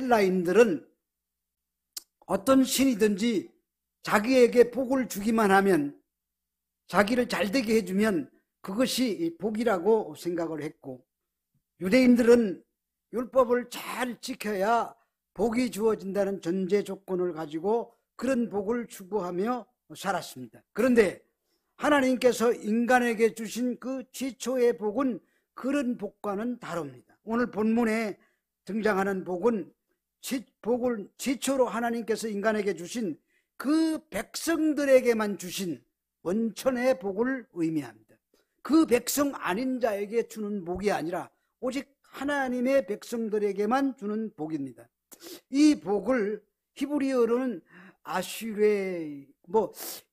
헬라인들은 어떤 신이든지 자기에게 복을 주기만 하면, 자기를 잘되게 해주면 그것이 복이라고 생각을 했고, 유대인들은 율법을 잘 지켜야 복이 주어진다는 전제 조건을 가지고 그런 복을 추구하며 살았습니다. 그런데 하나님께서 인간에게 주신 그 최초의 복은 그런 복과는 다릅니다. 오늘 본문에 등장하는 복은 복을 최초로 하나님께서 인간에게 주신 그 백성들에게만 주신 원천의 복을 의미합니다. 그 백성 아닌 자에게 주는 복이 아니라 오직 하나님의 백성들에게만 주는 복입니다. 이 복을 히브리어로는 아슈레,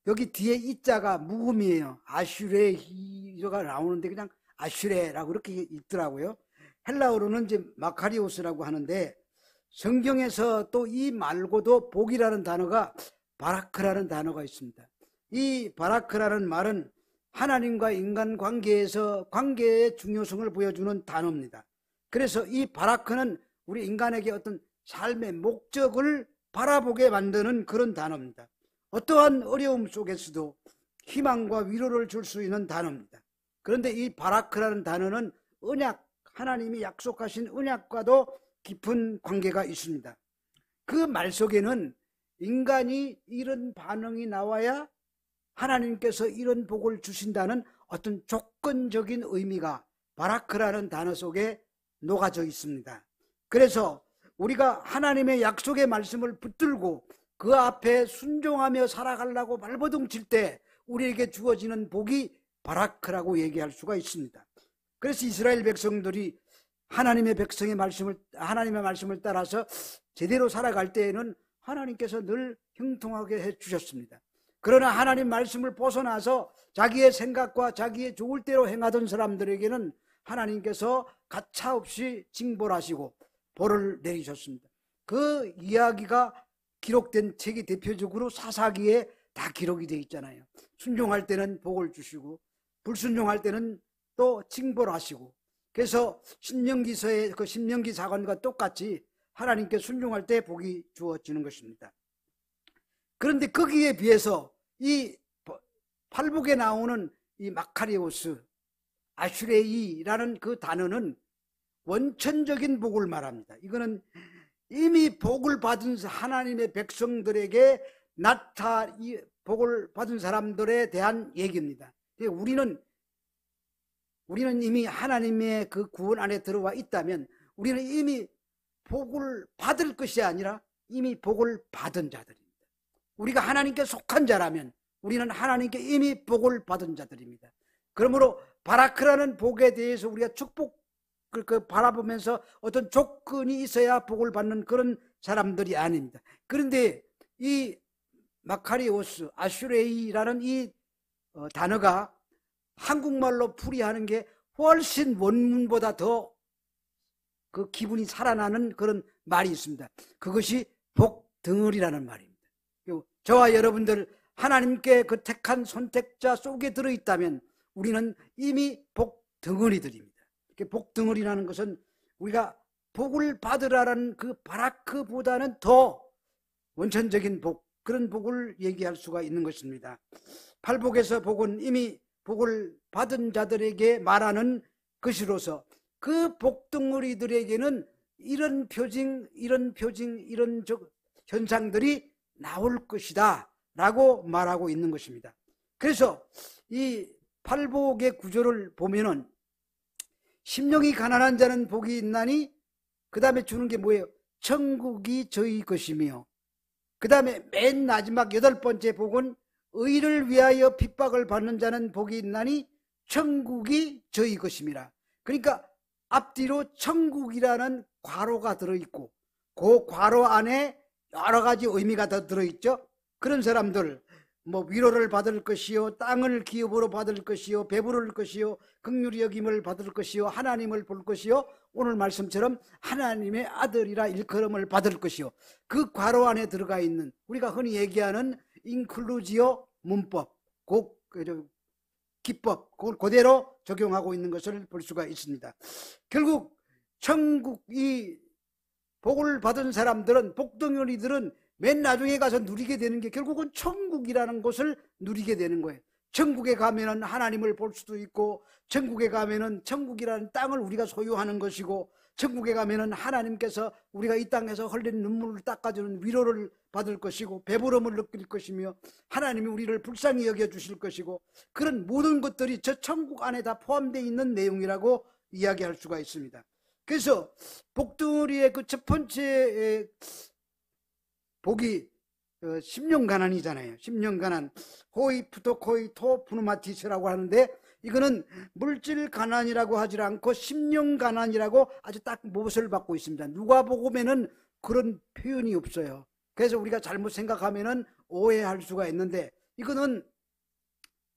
여기 뒤에 이자가 묵음이에요. 아슈레가 나오는데 그냥 아슈레라고 이렇게 읽더라고요. 헬라어로는 이제 마카리오스라고 하는데, 성경에서 또 이 말고도 복이라는 단어가 바라크라는 단어가 있습니다. 이 바라크라는 말은 하나님과 인간 관계에서 관계의 중요성을 보여주는 단어입니다. 그래서 이 바라크는 우리 인간에게 어떤 삶의 목적을 바라보게 만드는 그런 단어입니다. 어떠한 어려움 속에서도 희망과 위로를 줄 수 있는 단어입니다. 그런데 이 바라크라는 단어는 언약, 하나님이 약속하신 언약과도 깊은 관계가 있습니다. 그 말 속에는 인간이 이런 반응이 나와야 하나님께서 이런 복을 주신다는 어떤 조건적인 의미가 바라크라는 단어 속에 녹아져 있습니다. 그래서 우리가 하나님의 약속의 말씀을 붙들고 그 앞에 순종하며 살아가려고 발버둥 칠 때 우리에게 주어지는 복이 바라크라고 얘기할 수가 있습니다. 그래서 이스라엘 백성들이 하나님의 말씀을 따라서 제대로 살아갈 때에는 하나님께서 늘 형통하게 해주셨습니다. 그러나 하나님 말씀을 벗어나서 자기의 생각과 자기의 좋을 대로 행하던 사람들에게는 하나님께서 가차없이 징벌하시고 벌을 내리셨습니다. 그 이야기가 기록된 책이 대표적으로 사사기에 다 기록이 되어 있잖아요. 순종할 때는 복을 주시고 불순종할 때는 또 징벌하시고, 그래서 신명기서의 그 신명기 사건과 똑같이 하나님께 순종할 때 복이 주어지는 것입니다. 그런데 거기에 비해서 이 팔복에 나오는 이 마카리오스, 아슈레이라는 그 단어는 원천적인 복을 말합니다. 이거는 이미 복을 받은 하나님의 백성들에게 복을 받은 사람들에 대한 얘기입니다. 우리는 이미 하나님의 그 구원 안에 들어와 있다면 우리는 이미 복을 받을 것이 아니라 이미 복을 받은 자들입니다. 우리가 하나님께 속한 자라면 우리는 하나님께 이미 복을 받은 자들입니다. 그러므로 바라크라는 복에 대해서 우리가 축복을 바라보면서 어떤 조건이 있어야 복을 받는 그런 사람들이 아닙니다. 그런데 이 마카리오스, 아슈레이라는 이 단어가 한국말로 풀이하는 게 훨씬 원문보다 더 그 기분이 살아나는 그런 말이 있습니다. 그것이 복덩어리라는 말입니다. 저와 여러분들 하나님께 그 택한 선택자 속에 들어있다면 우리는 이미 복덩어리들입니다. 복덩어리라는 것은 우리가 복을 받으라는 그 바라크보다는 더 원천적인 복, 그런 복을 얘기할 수가 있는 것입니다. 팔복에서 복은 이미 복을 받은 자들에게 말하는 것으로서 그 복덩어리들에게는 이런 표징, 이런 현상들이 나올 것이다 라고 말하고 있는 것입니다. 그래서 이 팔복의 구조를 보면은 심령이 가난한 자는 복이 있나니, 그 다음에 주는 게 뭐예요? 천국이 저희 것이며, 그 다음에 맨 마지막 8번째 복은 의를 위하여 핍박을 받는 자는 복이 있나니 천국이 저희 것임이라. 그러니까 앞뒤로 천국이라는 괄호가 들어있고 그 괄호 안에 여러 가지 의미가 더 들어있죠. 그런 사람들, 위로를 받을 것이요, 땅을 기업으로 받을 것이요, 배부를 것이요, 긍휼히 여김을 받을 것이요, 하나님을 볼 것이요, 오늘 말씀처럼 하나님의 아들이라 일컬음을 받을 것이요. 그 괄호 안에 들어가 있는 우리가 흔히 얘기하는 인클루지오 문법, 기법, 그걸 그대로 적용하고 있는 것을 볼 수가 있습니다. 결국 천국, 이 복을 받은 사람들은, 복덩어리들은 맨 나중에 가서 누리게 되는 게 결국은 천국이라는 곳을 누리게 되는 거예요. 천국에 가면은 하나님을 볼 수도 있고, 천국에 가면은 천국이라는 땅을 우리가 소유하는 것이고, 천국에 가면은 하나님께서 우리가 이 땅에서 흘린 눈물을 닦아주는 위로를 받을 것이고, 배부름을 느낄 것이며, 하나님이 우리를 불쌍히 여겨주실 것이고, 그런 모든 것들이 저 천국 안에 다 포함되어 있는 내용이라고 이야기할 수가 있습니다. 그래서 복덩어리의 그 첫 번째 복이 10년 가난이잖아요. 10년 가난, 호이 푸토코이 토 푸누마티스라고 하는데, 이거는 물질 가난이라고 하지 않고 10년 가난이라고 아주 딱 못을 받고 있습니다. 누가복음에는 그런 표현이 없어요. 그래서 우리가 잘못 생각하면은 오해할 수가 있는데, 이거는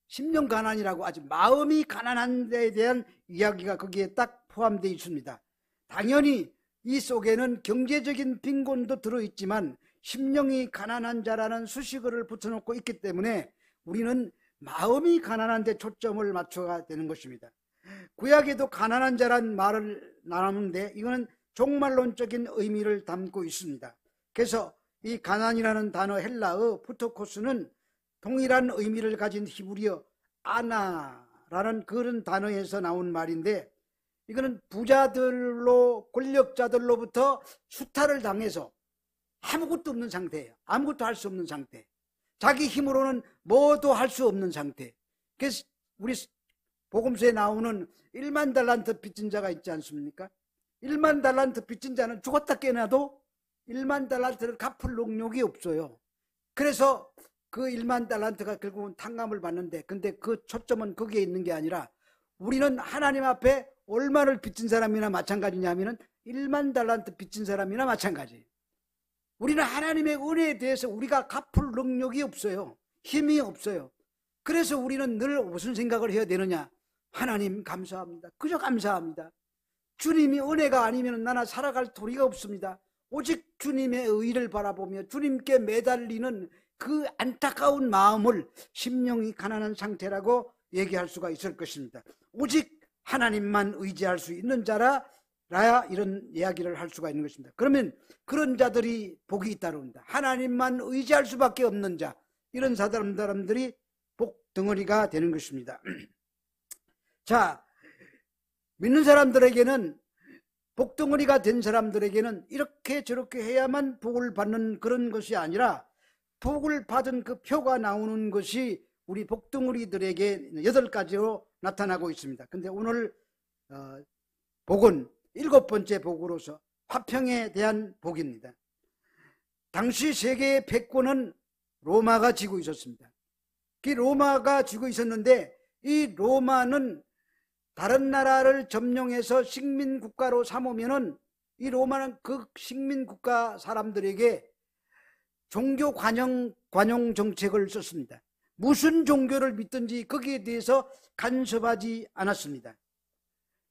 10년 가난이라고 아주 마음이 가난한 데에 대한 이야기가 거기에 딱 포함되어 있습니다. 당연히 이 속에는 경제적인 빈곤도 들어있지만 10년이 가난한 자라는 수식어를 붙여놓고 있기 때문에 우리는 마음이 가난한 데 초점을 맞춰야 되는 것입니다. 구약에도 가난한 자란 말을 나누는데 이거는 종말론적인 의미를 담고 있습니다. 그래서 이 가난이라는 단어 헬라어 푸토코스는 동일한 의미를 가진 히브리어 아나라는 그런 단어에서 나온 말인데, 이거는 부자들로 권력자들로부터 수탈을 당해서 아무것도 없는 상태예요. 아무것도 할 수 없는 상태. 자기 힘으로는 뭐도 할 수 없는 상태. 그래서 우리 복음서에 나오는 1만 달란트 빚진 자가 있지 않습니까? 1만 달란트 빚진 자는 죽었다 깨어나도 1만 달란트를 갚을 능력이 없어요. 그래서 그 1만 달란트가 결국은 탕감을 받는데, 근데 그 초점은 거기에 있는 게 아니라 우리는 하나님 앞에 얼마를 빚진 사람이나 마찬가지냐면은 1만 달란트 빚진 사람이나 마찬가지예요. 우리는 하나님의 은혜에 대해서 우리가 갚을 능력이 없어요. 힘이 없어요. 그래서 우리는 늘 무슨 생각을 해야 되느냐? 하나님 감사합니다. 그저 감사합니다. 주님이 은혜가 아니면 나나 살아갈 도리가 없습니다. 오직 주님의 의를 바라보며 주님께 매달리는 그 안타까운 마음을 심령이 가난한 상태라고 얘기할 수가 있을 것입니다. 오직 하나님만 의지할 수 있는 자라야 이런 이야기를 할 수가 있는 것입니다. 그러면 그런 자들이 복이 잇따릅니다. 하나님만 의지할 수밖에 없는 자, 이런 사람들이 복덩어리가 되는 것입니다. 자, 믿는 사람들에게는, 복덩어리가 된 사람들에게는 이렇게 저렇게 해야만 복을 받는 그런 것이 아니라, 복을 받은 그 표가 나오는 것이 우리 복덩어리들에게 8가지로 나타나고 있습니다. 근데 오늘 복은 7번째 복으로서 화평에 대한 복입니다. 당시 세계의 패권은 로마가 쥐고 있었습니다. 그 로마가 쥐고 있었는데, 이 로마는 다른 나라를 점령해서 식민국가로 삼으면은 이 로마는 그 식민국가 사람들에게 종교 관용 정책을 썼습니다. 무슨 종교를 믿든지 거기에 대해서 간섭하지 않았습니다.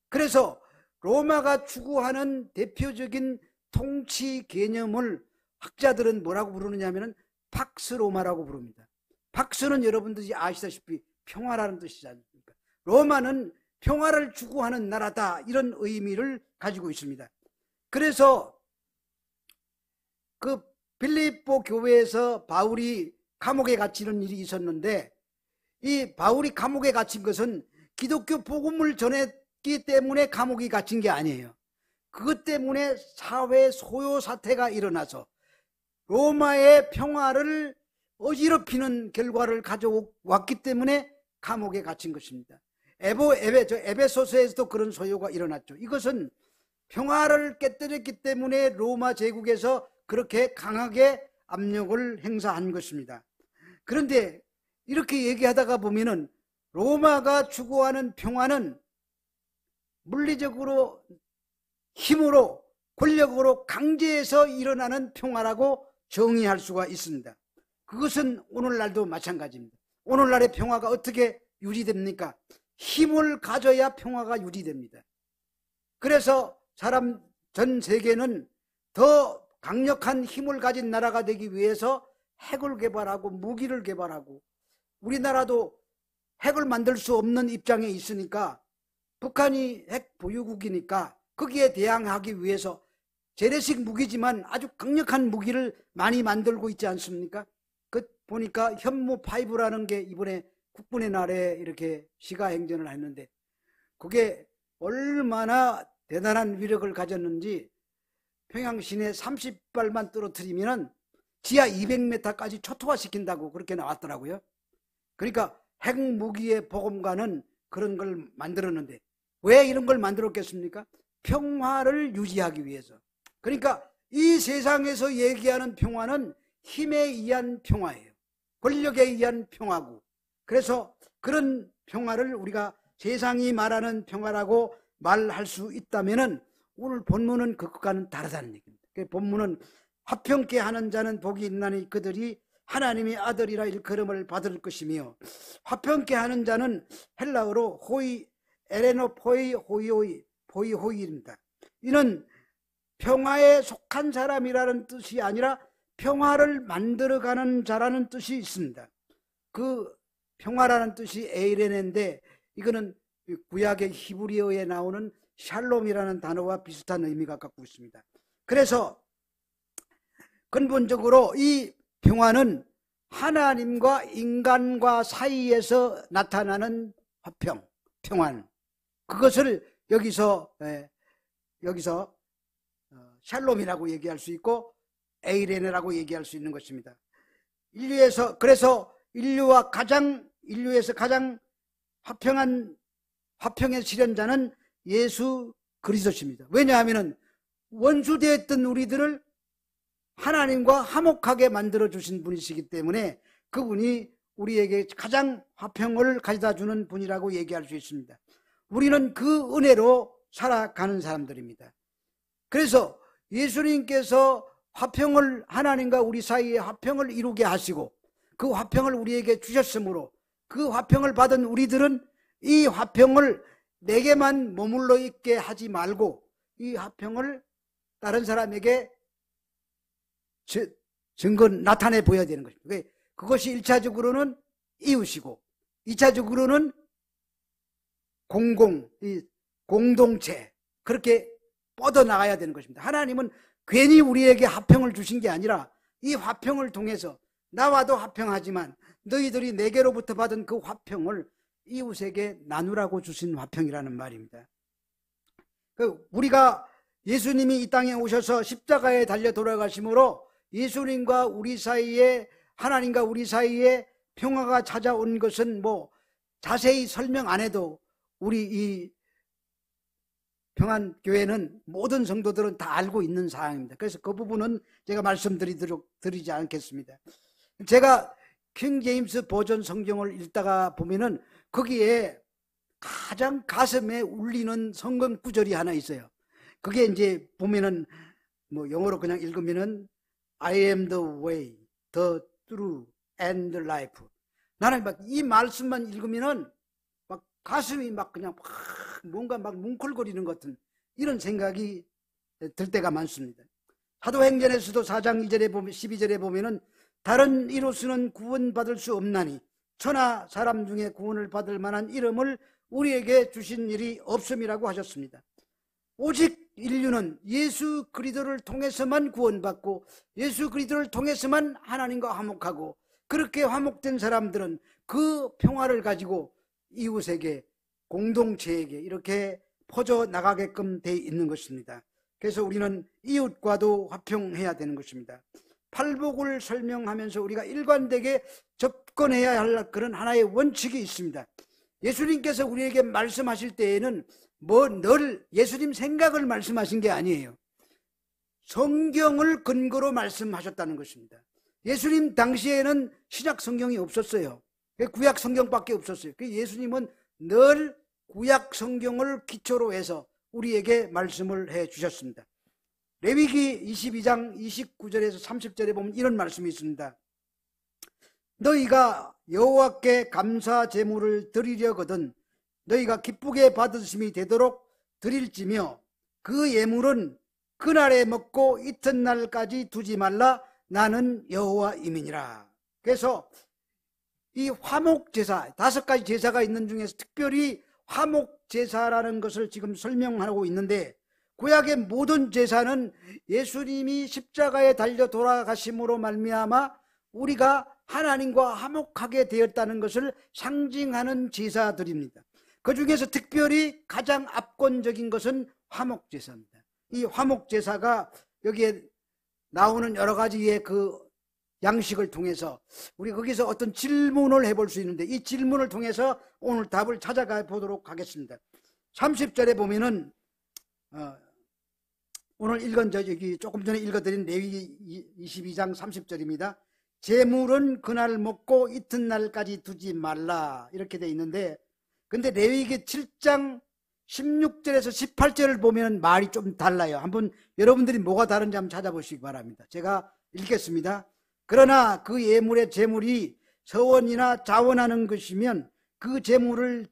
그래서 로마가 추구하는 대표적인 통치 개념을 학자들은 뭐라고 부르느냐면 팍스 로마라고 부릅니다. 팍스는 여러분들이 아시다시피 평화라는 뜻이지 않습니까? 로마는 평화를 추구하는 나라다, 이런 의미를 가지고 있습니다. 그래서 그 빌립보 교회에서 바울이 감옥에 갇히는 일이 있었는데, 이 바울이 감옥에 갇힌 것은 기독교 복음을 전했기 때문에 감옥에 갇힌 게 아니에요. 그것 때문에 사회 소요 사태가 일어나서 로마의 평화를 어지럽히는 결과를 가져왔기 때문에 감옥에 갇힌 것입니다. 에베소서에서도 그런 소요가 일어났죠. 이것은 평화를 깨뜨렸기 때문에 로마 제국에서 그렇게 강하게 압력을 행사한 것입니다. 그런데 이렇게 얘기하다가 보면은 로마가 추구하는 평화는 물리적으로 힘으로 권력으로 강제해서 일어나는 평화라고 정의할 수가 있습니다. 그것은 오늘날도 마찬가지입니다. 오늘날의 평화가 어떻게 유지됩니까? 힘을 가져야 평화가 유지됩니다. 그래서 전 세계는 더 강력한 힘을 가진 나라가 되기 위해서 핵을 개발하고 무기를 개발하고, 우리나라도 핵을 만들 수 없는 입장에 있으니까, 북한이 핵 보유국이니까 거기에 대항하기 위해서 재래식 무기지만 아주 강력한 무기를 많이 만들고 있지 않습니까? 그 보니까 현무5라는 게 이번에 국군의 날에 이렇게 시가행전을 했는데 그게 얼마나 대단한 위력을 가졌는지 평양 시내 30발만 떨어뜨리면 지하 200m까지 초토화시킨다고 그렇게 나왔더라고요. 그러니까 핵무기의 보급관은 그런 걸 만들었는데 왜 이런 걸 만들었겠습니까? 평화를 유지하기 위해서. 그러니까 이 세상에서 얘기하는 평화는 힘에 의한 평화예요. 권력에 의한 평화고. 그래서 그런 평화를 우리가 세상이 말하는 평화라고 말할 수 있다면 오늘 본문은 그것과는 다르다는 얘기입니다. 본문은 화평케 하는 자는 복이 있나니 그들이 하나님의 아들이라 일컬음을 받을 것이며, 화평케 하는 자는 헬라어로 호이 에레노 포이 호이호이 포이호이입니다. 이는 평화에 속한 사람이라는 뜻이 아니라 평화를 만들어가는 자라는 뜻이 있습니다. 그 평화라는 뜻이 에이레네인데 이거는 구약의 히브리어에 나오는 샬롬이라는 단어와 비슷한 의미가 갖고 있습니다. 그래서 근본적으로 이 평화는 하나님과 인간과 사이에서 나타나는 화평, 평안, 그것을 여기서 샬롬이라고 얘기할 수 있고 에이레네라고 얘기할 수 있는 것입니다. 그래서 인류에서 가장 화평의 실현자는 예수 그리스도십니다. 왜냐하면 원수되었던 우리들을 하나님과 화목하게 만들어 주신 분이시기 때문에 그분이 우리에게 가장 화평을 가져다 주는 분이라고 얘기할 수 있습니다. 우리는 그 은혜로 살아가는 사람들입니다. 그래서 예수님께서 하나님과 우리 사이에 화평을 이루게 하시고 그 화평을 우리에게 주셨으므로 그 화평을 받은 우리들은 이 화평을 내게만 머물러 있게 하지 말고 이 화평을 다른 사람에게 나타내 보여야 되는 것입니다. 그것이 1차적으로는 이웃이고 2차적으로는 공동체, 그렇게 뻗어나가야 되는 것입니다. 하나님은 괜히 우리에게 화평을 주신 게 아니라 이 화평을 통해서 나와도 화평하지만 너희들이 내게로부터 받은 그 화평을 이웃에게 나누라고 주신 화평이라는 말입니다. 우리가 예수님이 이 땅에 오셔서 십자가에 달려 돌아가심으로 예수님과 우리 사이에, 하나님과 우리 사이에 평화가 찾아온 것은 자세히 설명 안 해도 우리 이 평안교회는 모든 성도들은 다 알고 있는 사항입니다. 그래서 그 부분은 제가 말씀드리지 않겠습니다. 제가 킹 제임스 버전 성경을 읽다가 보면은 거기에 가장 가슴에 울리는 성경 구절이 하나 있어요. 그게 이제 보면은 영어로 그냥 읽으면은 I am the way, the truth and the life. 나는 이 말씀만 읽으면은 가슴이 그냥 뭔가 뭉클거리는 것 같은 이런 생각이 들 때가 많습니다. 사도행전에서도 4장 2절에 보면 12절에 보면은 다른 이로서는 구원받을 수 없나니 천하 사람 중에 구원을 받을 만한 이름을 우리에게 주신 일이 없음이라고 하셨습니다. 오직 인류는 예수 그리스도를 통해서만 구원받고 예수 그리스도를 통해서만 하나님과 화목하고, 그렇게 화목된 사람들은 그 평화를 가지고 이웃에게, 공동체에게 이렇게 퍼져나가게끔 돼 있는 것입니다. 그래서 우리는 이웃과도 화평해야 되는 것입니다. 팔복을 설명하면서 우리가 일관되게 접근해야 할 그런 하나의 원칙이 있습니다. 예수님께서 우리에게 말씀하실 때에는 늘 예수님 생각을 말씀하신 게 아니에요. 성경을 근거로 말씀하셨다는 것입니다. 예수님 당시에는 신약 성경이 없었어요. 구약 성경밖에 없었어요. 예수님은 늘 구약 성경을 기초로 해서 우리에게 말씀을 해 주셨습니다. 레위기 22장 29절에서 30절에 보면 이런 말씀이 있습니다. 너희가 여호와께 감사 제물을 드리려거든 너희가 기쁘게 받으심이 되도록 드릴지며 그 예물은 그날에 먹고 이튿날까지 두지 말라. 나는 여호와임이니라. 그래서 이 화목제사, 5가지 제사가 있는 중에서 특별히 화목제사라는 것을 지금 설명하고 있는데, 구약의 모든 제사는 예수님이 십자가에 달려 돌아가심으로 말미암아 우리가 하나님과 화목하게 되었다는 것을 상징하는 제사들입니다. 그 중에서 특별히 가장 압권적인 것은 화목제사입니다. 이 화목제사가 여기에 나오는 여러 가지의 그 양식을 통해서 우리 거기서 어떤 질문을 해볼 수 있는데, 이 질문을 통해서 오늘 답을 찾아가 보도록 하겠습니다. 30절에 보면은 오늘 읽은 여기 조금 전에 읽어드린 레위기 22장 30절입니다. 제물은 그날 먹고 이튿날까지 두지 말라, 이렇게 돼 있는데, 근데 레위기 7장 16절에서 18절을 보면 말이 좀 달라요. 한번 여러분들이 뭐가 다른지 한번 찾아보시기 바랍니다. 제가 읽겠습니다. 그러나 그 예물의 제물이 서원이나 자원하는 것이면 그 제물을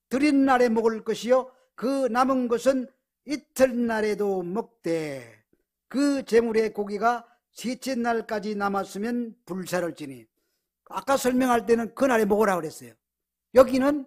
드린 날에 먹을 것이요 그 남은 것은 이튿날에도 먹되, 그 제물의 고기가 셋째 날까지 남았으면 불사를 지니. 아까 설명할 때는 그날에 먹으라고 그랬어요. 여기는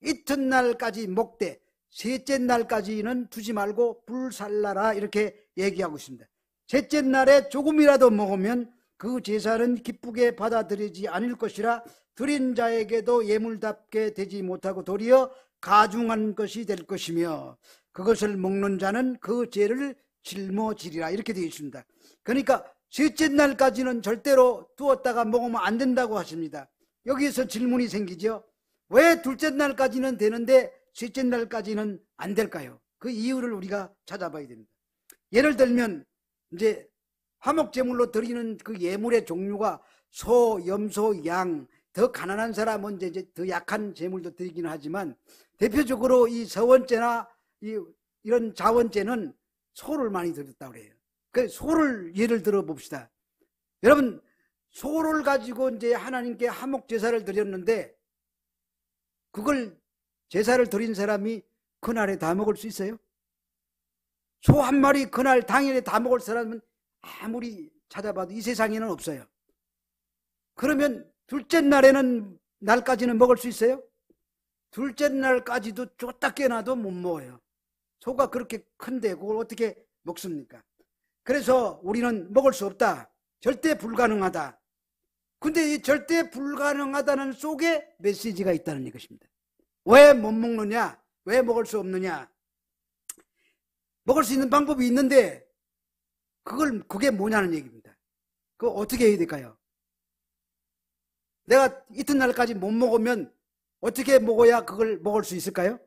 이튿날까지 먹되 셋째 날까지는 두지 말고 불살라라, 이렇게 얘기하고 있습니다. 셋째 날에 조금이라도 먹으면 그 제사는 기쁘게 받아들이지 않을 것이라 드린 자에게도 예물답게 되지 못하고 도리어 가중한 것이 될 것이며 그것을 먹는 자는 그 죄를 짊어지리라, 이렇게 되어 있습니다. 그러니까 셋째 날까지는 절대로 두었다가 먹으면 안 된다고 하십니다. 여기서 질문이 생기죠. 왜 둘째 날까지는 되는데 셋째 날까지는 안 될까요? 그 이유를 우리가 찾아봐야 됩니다. 예를 들면 이제 화목제물로 드리는 그 예물의 종류가 소, 염소, 양, 더 가난한 사람은 이제 더 약한 제물도 드리기는 하지만 대표적으로 이 서원제나 이런 자원제는 소를 많이 드렸다고 그래요. 그 소를 예를 들어 봅시다. 여러분, 소를 가지고 이제 하나님께 화목제사를 드렸는데 그걸 제사를 드린 사람이 그날에 다 먹을 수 있어요? 소 한 마리 그날 당일에 다 먹을 사람은 아무리 찾아봐도 이 세상에는 없어요. 그러면 둘째 날까지는 먹을 수 있어요? 둘째 날까지도 쫓다 깨놔도 못 먹어요. 소가 그렇게 큰데 그걸 어떻게 먹습니까? 그래서 우리는 먹을 수 없다, 절대 불가능하다. 근데 이 절대 불가능하다는 속에 메시지가 있다는 것입니다. 왜 못 먹느냐? 왜 먹을 수 없느냐? 먹을 수 있는 방법이 있는데 그게 뭐냐는 얘기입니다. 그거 어떻게 해야 될까요? 내가 이튿날까지 못 먹으면 어떻게 먹어야 그걸 먹을 수 있을까요?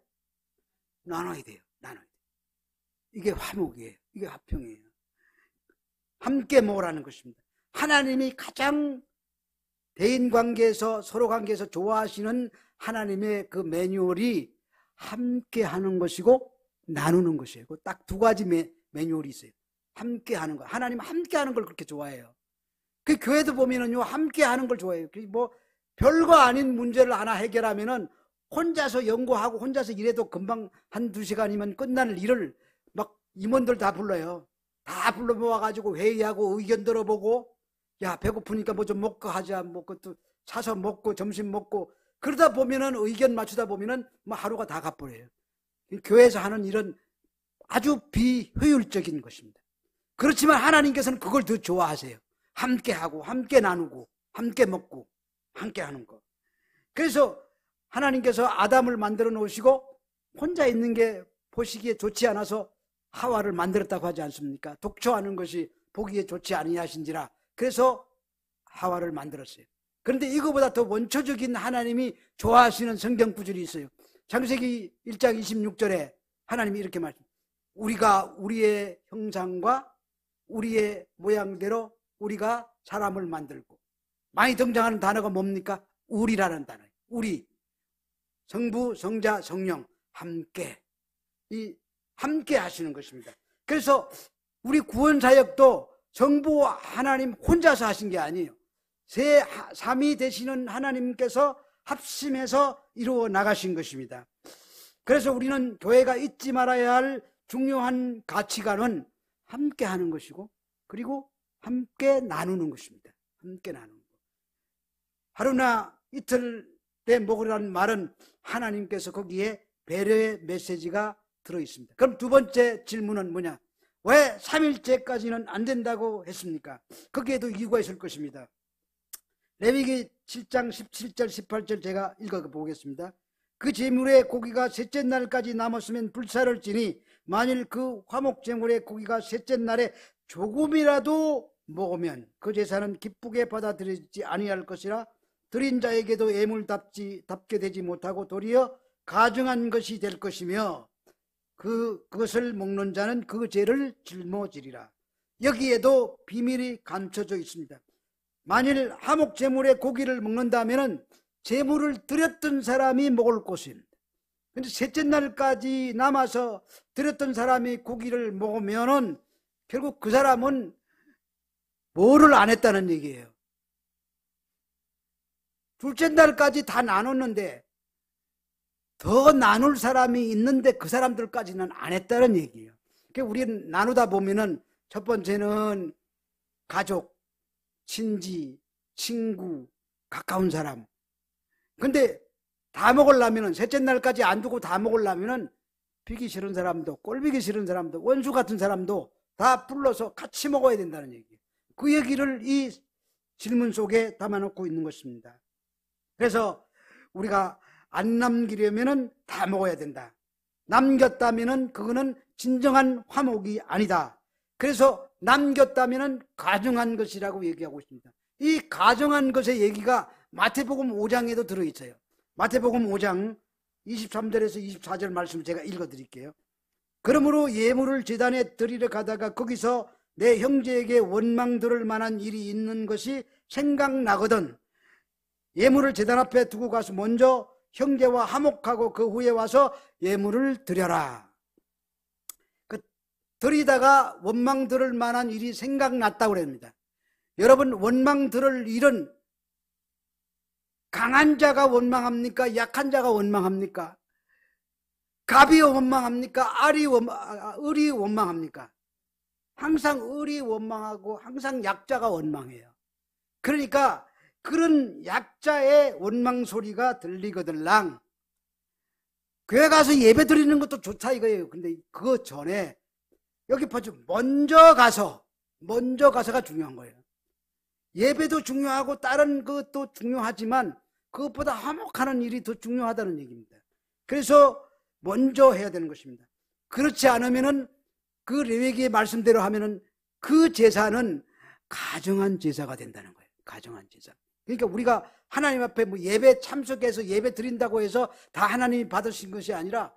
나눠야 돼요. 나눠야 돼요. 이게 화목이에요. 이게 화평이에요. 함께 먹으라는 것입니다. 하나님이 가장 대인관계에서, 서로 관계에서 좋아하시는 하나님의 그 매뉴얼이 함께 하는 것이고 나누는 것이에요. 딱 두 가지 매뉴얼이 있어요. 함께 하는 거. 하나님 함께 하는 걸 그렇게 좋아해요. 그 교회도 보면은요, 함께 하는 걸 좋아해요. 뭐 별거 아닌 문제를 하나 해결하면은 혼자서 연구하고 혼자서 일해도 금방 한두 시간이면 끝나는 일을 막 임원들 다 불러요. 다 불러 모아가지고 회의하고 의견 들어보고, 야, 배고프니까 뭐 좀 먹고 하자, 뭐 그것도 사서 먹고 점심 먹고, 그러다 보면은 의견 맞추다 보면은 뭐 하루가 다 가버려요. 교회에서 하는 일은 아주 비효율적인 것입니다. 그렇지만 하나님께서는 그걸 더 좋아하세요. 함께 하고 함께 나누고 함께 먹고 함께 하는 거. 그래서 하나님께서 아담을 만들어 놓으시고 혼자 있는 게 보시기에 좋지 않아서 하와를 만들었다고 하지 않습니까? 독초하는 것이 보기에 좋지 아니하신지라. 그래서 하와를 만들었어요. 그런데 이거보다 더 원초적인 하나님이 좋아하시는 성경 구절이 있어요. 창세기 1장 26절에 하나님이 이렇게 말씀합니다. 우리가 우리의 형상과 우리의 모양대로 우리가 사람을 만들고, 많이 등장하는 단어가 뭡니까? 우리라는 단어예요. 우리, 성부, 성자, 성령 함께, 이 함께 하시는 것입니다. 그래서 우리 구원사역도 성부 하나님 혼자서 하신 게 아니에요. 삼위 되시는 하나님께서 합심해서 이루어 나가신 것입니다. 그래서 우리는 교회가 잊지 말아야 할 중요한 가치관은 함께 하는 것이고, 그리고 함께 나누는 것입니다. 함께 나누는 것. 하루나 이틀에 먹으라는 말은 하나님께서 거기에 배려의 메시지가 들어있습니다. 그럼 두 번째 질문은 뭐냐? 왜 3일째까지는 안 된다고 했습니까? 거기에도 이유가 있을 것입니다. 레위기 7장 17절 18절 제가 읽어보겠습니다. 그 제물의 고기가 셋째 날까지 남았으면 불사를 지니 만일 그 화목 제물의 고기가 셋째 날에 조금이라도 먹으면 그 제사는 기쁘게 받아들이지 아니할 것이라 드린 자에게도 예물답게 되지 못하고 도리어 가증한 것이 될 것이며 그것을 먹는 자는 그 죄를 짊어지리라. 여기에도 비밀이 감춰져 있습니다. 만일 화목 제물의 고기를 먹는다면 제물을 드렸던 사람이 먹을 것입니다. 근데 셋째 날까지 남아서 드렸던 사람이 고기를 먹으면은 결국 그 사람은 뭐를 안 했다는 얘기예요. 둘째 날까지 다 나눴는데 더 나눌 사람이 있는데 그 사람들까지는 안 했다는 얘기예요. 그러니까 우리는 나누다 보면은 첫 번째는 가족, 친지, 친구, 가까운 사람. 근데 다 먹으려면은 셋째 날까지 안 두고 다 먹으려면은 비기 싫은 사람도 꼴비기 싫은 사람도 원수 같은 사람도 다 불러서 같이 먹어야 된다는 얘기예요. 그 얘기를 이 질문 속에 담아놓고 있는 것입니다. 그래서 우리가 안 남기려면은 다 먹어야 된다. 남겼다면은 그거는 진정한 화목이 아니다. 그래서 남겼다면은 가증한 것이라고 얘기하고 있습니다. 이 가증한 것의 얘기가 마태복음 5장에도 들어있어요. 마태복음 5장 23절에서 24절 말씀을 제가 읽어드릴게요. 그러므로 예물을 제단에 드리러 가다가 거기서 내 형제에게 원망 들을 만한 일이 있는 것이 생각나거든 예물을 제단 앞에 두고 가서 먼저 형제와 화목하고 그 후에 와서 예물을 드려라. 드리다가 원망 들을 만한 일이 생각났다고 그럽니다. 여러분, 원망 들을 일은 강한 자가 원망합니까? 약한 자가 원망합니까? 갑이 원망합니까? 을이 원망합니까? 항상 을이 원망하고 항상 약자가 원망해요. 그러니까 그런 약자의 원망 소리가 들리거들랑 교회 가서 예배 드리는 것도 좋다 이거예요. 근데 그거 전에 여기 보죠. 먼저 가서가 중요한 거예요. 예배도 중요하고 다른 것도 중요하지만 그것보다 화목하는 일이 더 중요하다는 얘기입니다. 그래서 먼저 해야 되는 것입니다. 그렇지 않으면은 그 레위기의 말씀대로 하면은 그 제사는 가정한 제사가 된다는 거예요. 가정한 제사. 그러니까 우리가 하나님 앞에 뭐 예배 참석해서 예배 드린다고 해서 다 하나님이 받으신 것이 아니라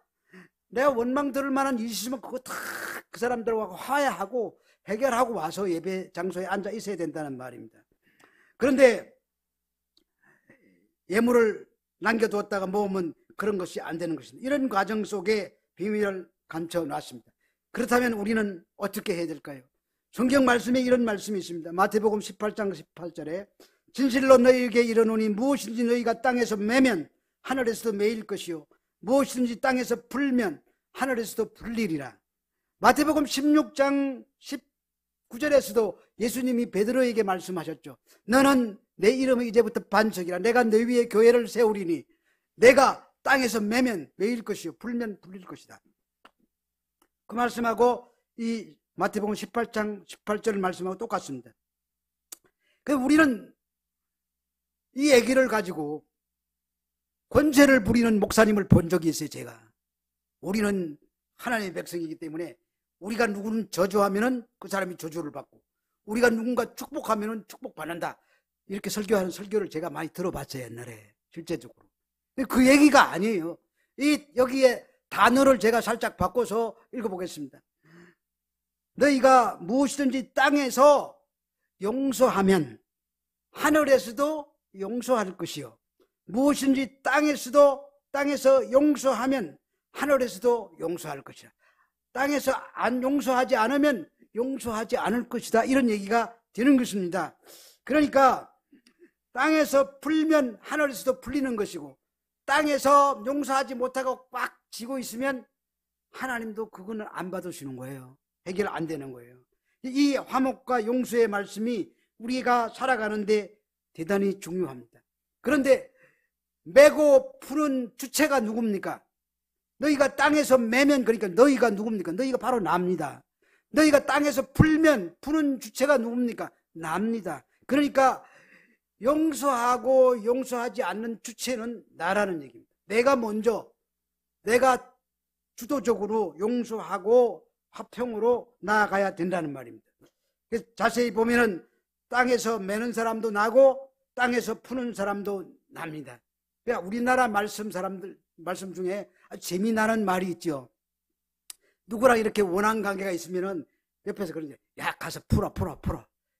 내가 원망 들을 만한 일이 있으면 그거 다 그 사람들하고 화해하고 해결하고 와서 예배 장소에 앉아 있어야 된다는 말입니다. 그런데 예물을 남겨두었다가 먹으면 그런 것이 안 되는 것입니다. 이런 과정 속에 비밀을 감춰놨습니다. 그렇다면 우리는 어떻게 해야 될까요? 성경 말씀에 이런 말씀이 있습니다. 마태복음 18장 18절에 진실로 너희에게 이르노니 무엇인지 너희가 땅에서 매면 하늘에서도 매일 것이요 무엇이든지 땅에서 풀면 하늘에서도 풀리리라. 마태복음 16장 19절에서도 예수님이 베드로에게 말씀하셨죠. 너는 내 이름을 이제부터 반석이라. 내가 너 위에 교회를 세우리니 내가 땅에서 매면 매일 것이요 풀면 풀릴 것이다. 그 말씀하고 이 마태복음 18장 18절 말씀하고 똑같습니다. 그래서 우리는 이 얘기를 가지고 권세를 부리는 목사님을 본 적이 있어요. 제가. 우리는 하나님의 백성이기 때문에 우리가 누구는 저주하면은 그 사람이 저주를 받고 우리가 누군가 축복하면은 축복받는다. 이렇게 설교하는 설교를 제가 많이 들어봤어요. 옛날에 실제적으로. 그 얘기가 아니에요. 여기에 단어를 제가 살짝 바꿔서 읽어보겠습니다. 너희가 무엇이든지 땅에서 용서하면 하늘에서도 용서할 것이요 무엇인지 땅에서 용서하면 하늘에서도 용서할 것이다. 땅에서 안 용서하지 않으면 용서하지 않을 것이다. 이런 얘기가 되는 것입니다. 그러니까 땅에서 풀면 하늘에서도 풀리는 것이고 땅에서 용서하지 못하고 꽉 쥐고 있으면 하나님도 그거는 안 받으시는 거예요. 해결 안 되는 거예요. 이 화목과 용서의 말씀이 우리가 살아가는데 대단히 중요합니다. 그런데 매고 푸는 주체가 누굽니까? 너희가 땅에서 매면, 그러니까 너희가 누굽니까? 너희가 바로 납니다. 너희가 땅에서 풀면, 푸는 주체가 누굽니까? 납니다. 그러니까 용서하고 용서하지 않는 주체는 나라는 얘기입니다. 내가 먼저, 내가 주도적으로 용서하고 화평으로 나아가야 된다는 말입니다. 그래서 자세히 보면은 땅에서 매는 사람도 나고 땅에서 푸는 사람도 납니다. 그러니까 우리나라 말씀 중에 아주 재미나는 말이 있죠. 누구랑 이렇게 원한 관계가 있으면은 옆에서 그러는데, 야, 가서 풀어.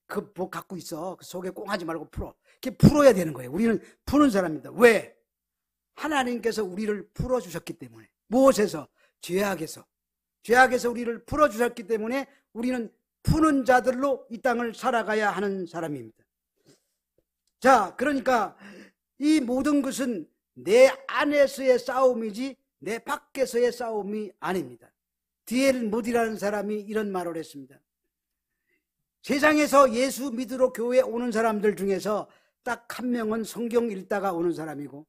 그 뭐 갖고 있어. 그 속에 꽁하지 말고 풀어. 이렇게 풀어야 되는 거예요. 우리는 푸는 사람입니다. 왜? 하나님께서 우리를 풀어주셨기 때문에. 무엇에서? 죄악에서. 죄악에서 우리를 풀어주셨기 때문에 우리는 푸는 자들로 이 땅을 살아가야 하는 사람입니다. 자, 그러니까 이 모든 것은 내 안에서의 싸움이지 내 밖에서의 싸움이 아닙니다. 디엘 모디라는 사람이 이런 말을 했습니다. 세상에서 예수 믿으러 교회에 오는 사람들 중에서 딱 한 명은 성경 읽다가 오는 사람이고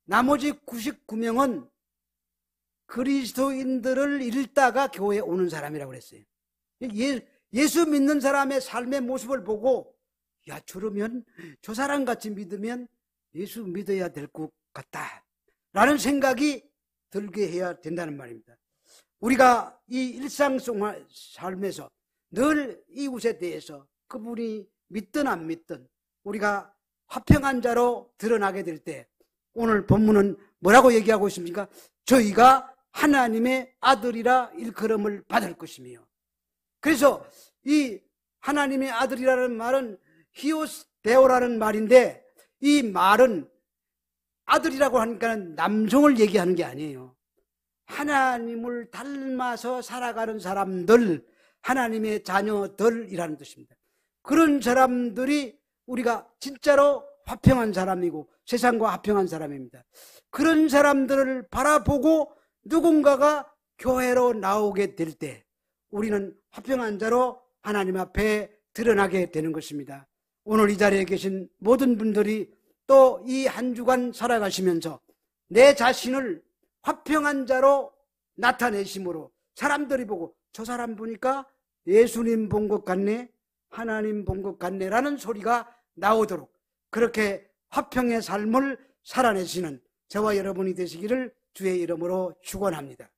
나머지 99명은 그리스도인들을 읽다가 교회에 오는 사람이라고 그랬어요. 예수 믿는 사람의 삶의 모습을 보고, 야, 저러면 저 사람같이 믿으면 예수 믿어야 될 것 같다 라는 생각이 들게 해야 된다는 말입니다. 우리가 이 일상생활 삶에서 늘 이웃에 대해서 그분이 믿든 안 믿든 우리가 화평한 자로 드러나게 될 때 오늘 본문은 뭐라고 얘기하고 있습니까? 저희가 하나님의 아들이라 일컬음을 받을 것이며. 그래서 이 하나님의 아들이라는 말은 히오스데오라는 말인데, 이 말은 아들이라고 하니까 남성을 얘기하는 게 아니에요. 하나님을 닮아서 살아가는 사람들, 하나님의 자녀들이라는 뜻입니다. 그런 사람들이 우리가 진짜로 화평한 사람이고 세상과 화평한 사람입니다. 그런 사람들을 바라보고 누군가가 교회로 나오게 될 때 우리는 화평한 자로 하나님 앞에 드러나게 되는 것입니다. 오늘 이 자리에 계신 모든 분들이 또 이 한 주간 살아가시면서 내 자신을 화평한 자로 나타내심으로 사람들이 보고, 저 사람 보니까 예수님 본 것 같네, 하나님 본 것 같네 라는 소리가 나오도록 그렇게 화평의 삶을 살아내시는 저와 여러분이 되시기를 주의 이름으로 축원합니다.